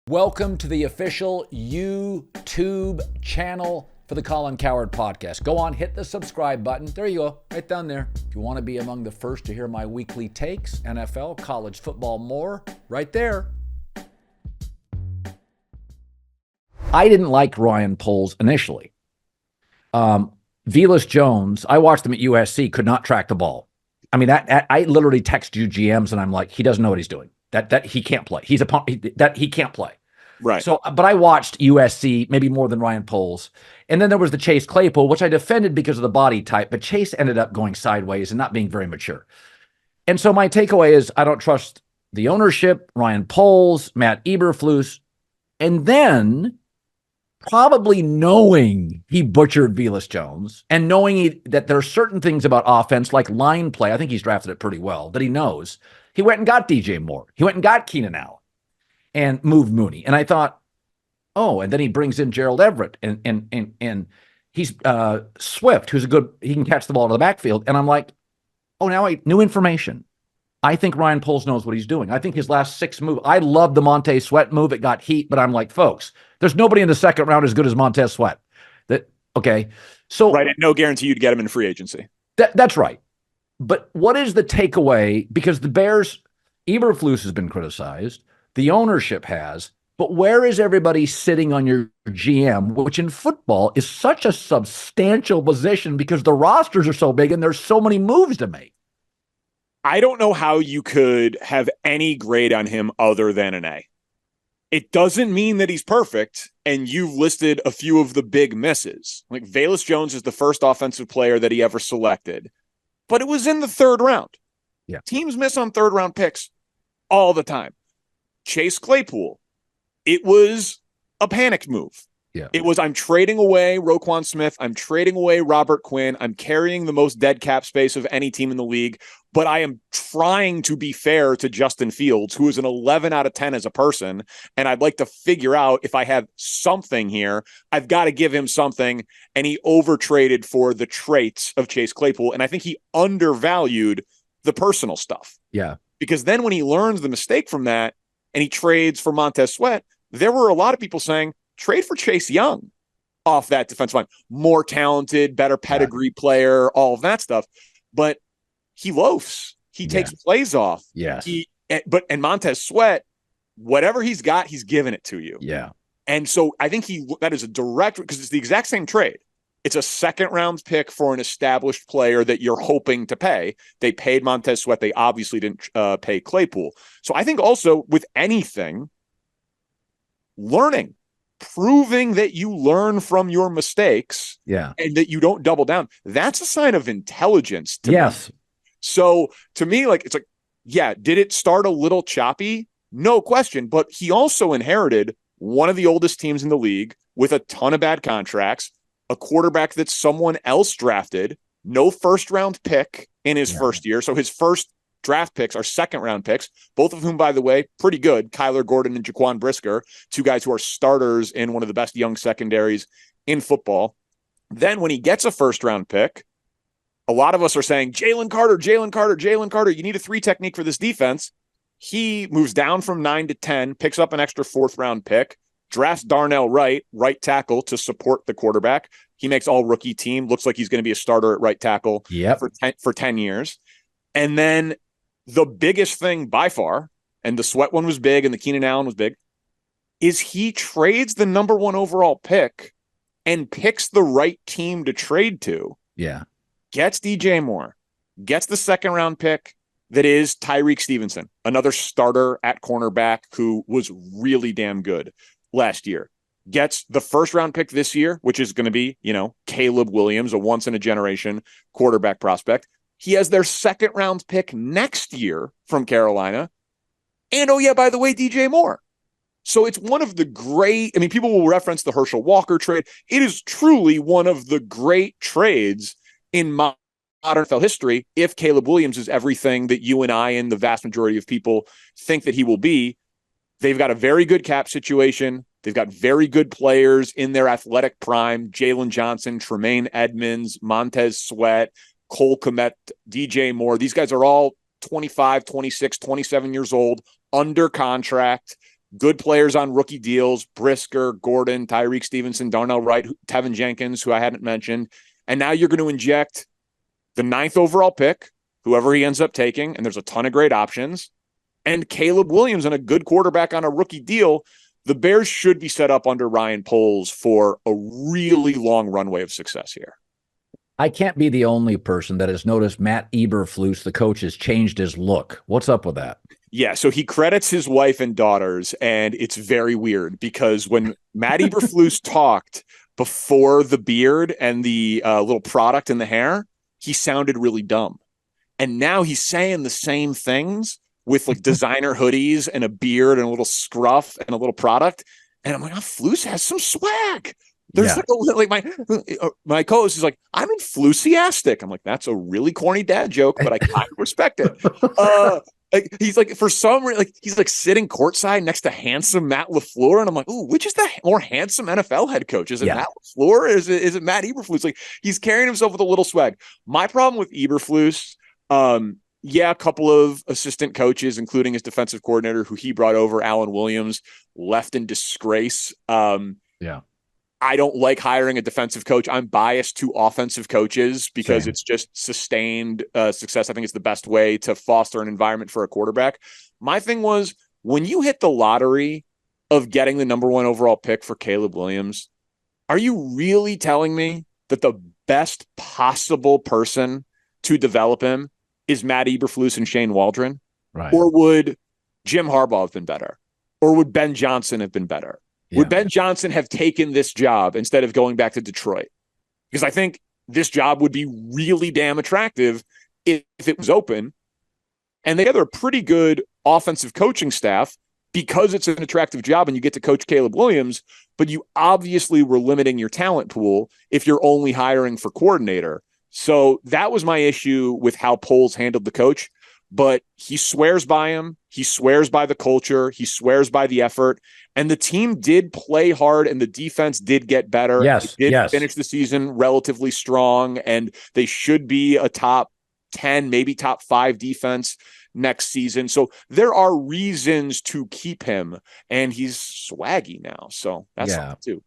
Welcome to the official YouTube channel for the Colin Cowherd podcast. Go on, hit the subscribe button. There you go, right down there. If you want to be among the first to hear my weekly takes, NFL, college football, more, right there. I didn't like Ryan Poles initially. Velus Jones, I watched him at USC, could not track the ball. I mean, I literally text you GMs and I'm like, he doesn't know what he's doing. That he can't play. He can't play. Right. So, but I watched USC maybe more than Ryan Poles. And then there was the Chase Claypool, which I defended because of the body type, but Chase ended up going sideways and not being very mature. And so my takeaway is I don't trust the ownership, Ryan Poles, Matt Eberflus, and then probably knowing he butchered Velus Jones and knowing that there are certain things about offense like line play, I think he's drafted it pretty well, that he knows. He went and got DJ Moore. He went and got Keenan Allen and moved Mooney. And I thought, oh, and then he brings in Gerald Everett and he's Swift, who's he can catch the ball to the backfield. And I'm like, oh, now new information. I think Ryan Poles knows what he's doing. I think his last 6 moves, I love the Montez Sweat move. It got heat, but I'm like, folks, there's nobody in the second round as good as Montez Sweat. Okay. So right, and no guarantee you'd get him in free agency. That's right. But what is the takeaway? Because the Bears, Eberflus has been criticized, the ownership has, but where is everybody sitting on your GM, which in football is such a substantial position because the rosters are so big and there's so many moves to make? I don't know how you could have any grade on him other than an A. It doesn't mean that he's perfect, and you've listed a few of the big misses. Like Velus Jones is the first offensive player that he ever selected, but it was in the 3rd round. Yeah. Teams miss on 3rd-round picks all the time. Chase Claypool, it was a panicked move. Yeah. It was, I'm trading away Roquan Smith. I'm trading away Robert Quinn. I'm carrying the most dead cap space of any team in the league, but I am trying to be fair to Justin Fields, who is an 11 out of 10 as a person. And I'd like to figure out if I have something here, I've got to give him something. And he overtraded for the traits of Chase Claypool. And I think he undervalued the personal stuff. Yeah. Because then when he learns the mistake from that and he trades for Montez Sweat, there were a lot of people saying, trade for Chase Young off that defensive line. More talented, better pedigree player, all of that stuff. But he loafs. He takes plays off. Yes. And Montez Sweat, whatever he's got, he's giving it to you. Yeah. And so I think that is a direct, because it's the exact same trade. It's a 2nd-round pick for an established player that you're hoping to pay. They paid Montez Sweat. They obviously didn't pay Claypool. So I think also with anything, learning, proving that you learn from your mistakes and that you don't double down, that's a sign of intelligence to me. So to me, like, it's like, yeah, did it start a little choppy? No question. But he also inherited one of the oldest teams in the league with a ton of bad contracts, a quarterback that someone else drafted, no 1st-round pick in his first year. So his first draft picks are 2nd-round picks, both of whom, by the way, pretty good. Kyler Gordon and Jaquan Brisker, 2 guys who are starters in one of the best young secondaries in football. Then when he gets a 1st-round pick, a lot of us are saying, Jalen Carter. You need a 3 technique for this defense. He moves down from 9 to 10, picks up an extra 4th-round pick, drafts Darnell Wright, right tackle, to support the quarterback. He makes all-rookie team. Looks like he's going to be a starter at right tackle for 10 years. And then the biggest thing by far, and the Sweat one was big and the Keenan Allen was big, is he trades the number 1 overall pick and picks the right team to trade to. Yeah. Gets DJ Moore, gets the 2nd-round pick that is Tyreek Stevenson, another starter at cornerback who was really damn good last year. Gets the 1st-round pick this year, which is going to be, Caleb Williams, a once-in-a-generation quarterback prospect. He has their 2nd-round pick next year from Carolina. And, oh, yeah, by the way, DJ Moore. So it's one of the great, people will reference the Herschel Walker trade. It is truly one of the great trades in modern NFL history. If Caleb Williams is everything that you and I and the vast majority of people think that he will be, they've got a very good cap situation. They've got very good players in their athletic prime. Jalen Johnson, Tremaine Edmonds, Montez Sweat, Cole Kmet, DJ Moore. These guys are all 25, 26, 27 years old, under contract. good players on rookie deals, Brisker, Gordon, Tyreek Stevenson, Darnell Wright, Tevin Jenkins, who I hadn't mentioned. And now you're going to inject the 9th overall pick, whoever he ends up taking, and there's a ton of great options, and Caleb Williams and a good quarterback on a rookie deal. The Bears should be set up under Ryan Poles for a really long runway of success here. I can't be the only person that has noticed Matt Eberflus, the coach, has changed his look. What's up with that? Yeah, so he credits his wife and daughters, and it's very weird because when Matt Eberflus talked before the beard and the little product in the hair, he sounded really dumb. And now he's saying the same things with like designer hoodies and a beard and a little scruff and a little product. And I'm like, oh, Flus has some swag. There's like my co-host is like, I'm enthusiastic. I'm like, that's a really corny dad joke, but I kind of respect it. Like he's like, for some reason, like he's like sitting courtside next to handsome Matt LaFleur, and I'm like, ooh, which is the more handsome NFL head coach? Is it Matt LaFleur or is it Matt Eberflus? Like he's carrying himself with a little swag. My problem with Eberflus, a couple of assistant coaches, including his defensive coordinator, who he brought over, Alan Williams, left in disgrace. I don't like hiring a defensive coach. I'm biased to offensive coaches because it's just sustained success. I think it's the best way to foster an environment for a quarterback. My thing was, when you hit the lottery of getting the number 1 overall pick for Caleb Williams, are you really telling me that the best possible person to develop him is Matt Eberflus and Shane Waldron? Right. Or would Jim Harbaugh have been better? Or would Ben Johnson have been better? Would Ben Johnson have taken this job instead of going back to Detroit? Because I think this job would be really damn attractive if it was open. And they have a pretty good offensive coaching staff because it's an attractive job and you get to coach Caleb Williams, but you obviously were limiting your talent pool if you're only hiring for coordinator. So that was my issue with how Poles handled the coach. But he swears by him. He swears by the culture. He swears by the effort. And the team did play hard and the defense did get better. Yes. They did finish the season relatively strong, and they should be a top 10, maybe top 5 defense next season. So there are reasons to keep him, and he's swaggy now. So that's something too.